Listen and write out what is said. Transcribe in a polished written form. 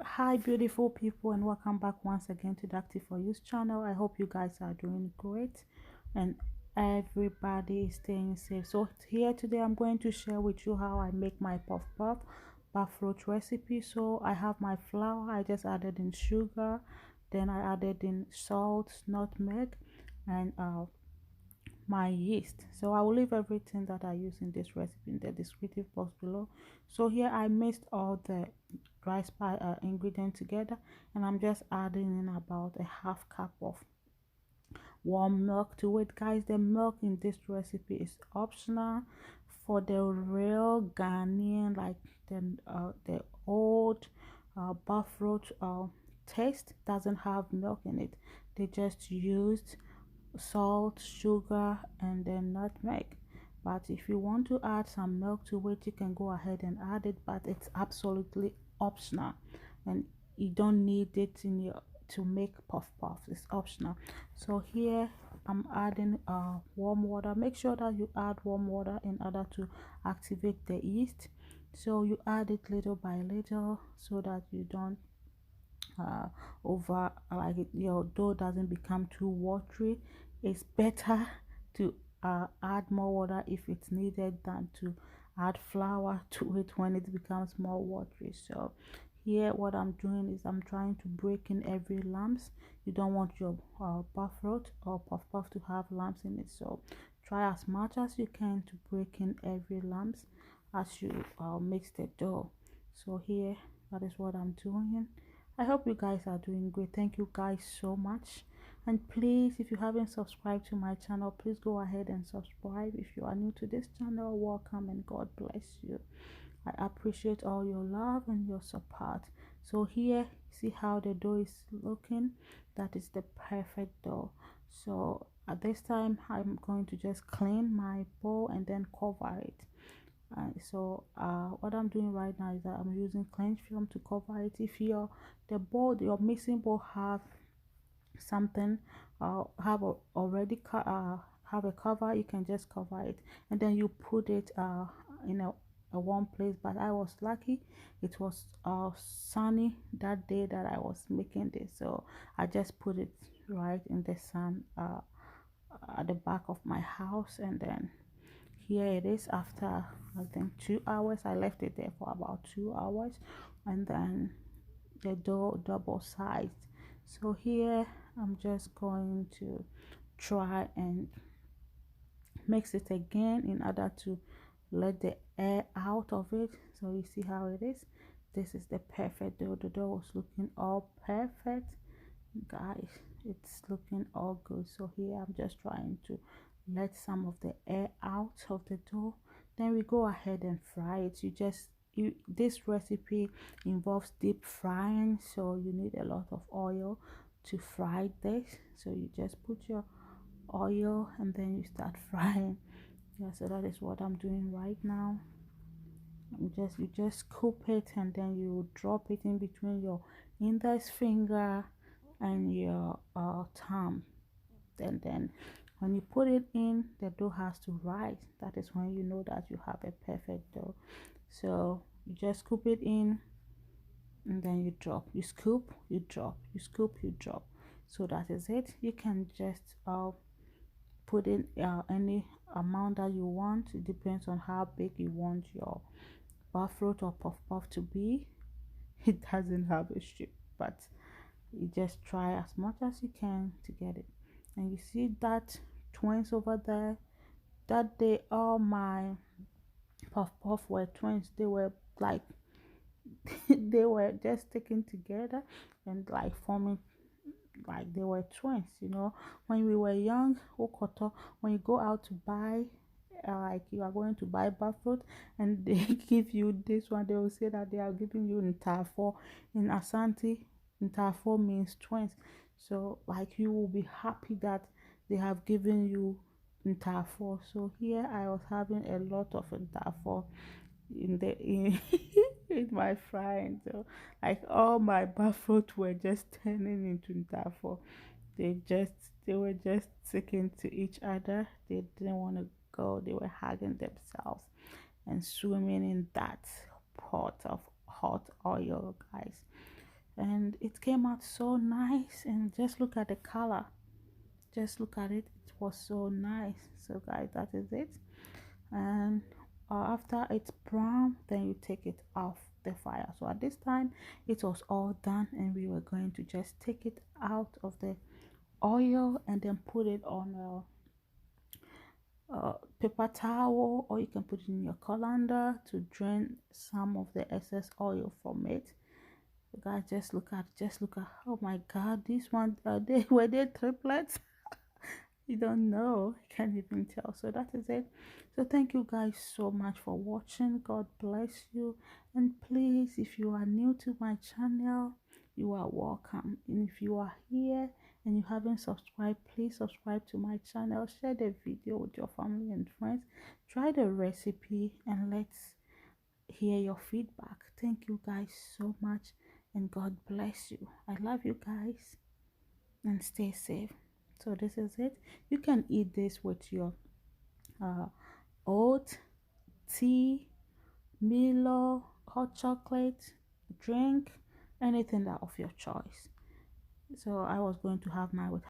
Hi beautiful people, and welcome back once again to the Active for Use channel. I hope you guys are doing great and everybody is staying safe. So here today I'm going to share with you how I make my puff bofrot recipe. So I have my flour, I just added in sugar, then I added in salt, nutmeg, and my yeast. So I will leave everything that I use in this recipe in the descriptive box below. So here I mixed all the dry spice ingredient together, and I'm just adding in about a half cup of warm milk to it. Guys, the milk in this recipe is optional. For the real Ghanaian, like the old buffalo taste doesn't have milk in it. They just used salt, sugar, and then nutmeg. But if you want to add some milk to it, you can go ahead and add it, but it's absolutely optional, and you don't need it in your to make puff. It's optional. So here I'm adding warm water. Make sure that you add warm water in order to activate the yeast. So you add it little by little so that you don't uh, over like your dough doesn't become too watery. It's better to add more water if it's needed than to add flour to it when it becomes more watery. So here what I'm doing is I'm trying to break in every lumps. You don't want your buffalo or puff to have lumps in it, so try as much as you can to break in every lumps as you mix the dough. So here that is what I'm doing. I hope you guys are doing great. Thank you guys so much. And please, if you haven't subscribed to my channel, please go ahead and subscribe. If you are new to this channel, welcome and God bless you. I appreciate all your love and your support. So here, see how the dough is looking? That is the perfect dough. So at this time, I'm going to just clean my bowl and then cover it. What I'm doing right now is that I'm using cling film to cover it. If your mixing bowl have something already have a cover, you can just cover it and then you put it in a warm place. But I was lucky, it was sunny that day that I was making this, so I just put it right in the sun at the back of my house. And then here it is after I think 2 hours. I left it there for about 2 hours, and then the dough double sized. So here I'm just going to try and mix it again in order to let the air out of it. So you see how it is. This is the perfect dough. The dough was looking all perfect, guys. It's looking all good. So here I'm just trying to let some of the air out of the dough. Then we go ahead and fry it. This recipe involves deep frying, so you need a lot of oil to fry this. So you just put your oil and then you start frying. Yeah, so that is what I'm doing right now. You just scoop it and then you drop it in between your index finger and your thumb. And then when you put it in, the dough has to rise. That is when you know that you have a perfect dough. So you just scoop it in and then you drop. You scoop, you drop, you scoop, you drop. So that is it. You can just put in any amount that you want. It depends on how big you want your bofrot or puff to be. It doesn't have a shape, but you just try as much as you can to get it. And you see that twins over there, that day all my puff were twins. They were like they were just sticking together and like forming like they were twins. When we were young, Okoto, when you go out to buy like you are going to buy buffalo and they give you this one, they will say that they are giving you Ntafo. In Asante, Ntafo means twins. So like you will be happy that they have given you Ntafo. So here I was having a lot of Ntafo in my frying. So like all my buffalo were just turning into Ntafo. They were just sticking to each other. They didn't want to go. They were hugging themselves and swimming in that pot of hot oil, guys. and it came out so nice. And just look at the color, just look at it, it was so nice. So guys, that is it. And after it's brown, then you take it off the fire. So at this time it was all done, and we were going to just take it out of the oil and then put it on a paper towel, or you can put it in your colander to drain some of the excess oil from it. You guys, just look at, oh my god, this one, they were they triplets. You don't know, you can't even tell. So that is it. So thank you guys so much for watching. God bless you. And please, if you are new to my channel, you are welcome. And if you are here and you haven't subscribed, please subscribe to my channel, share the video with your family and friends, try the recipe, and let's hear your feedback. Thank you guys so much, and God bless you. I love you guys, and stay safe. So this is it. You can eat this with your oat, tea, Milo, hot chocolate, drink, anything that of your choice. So I was going to have mine with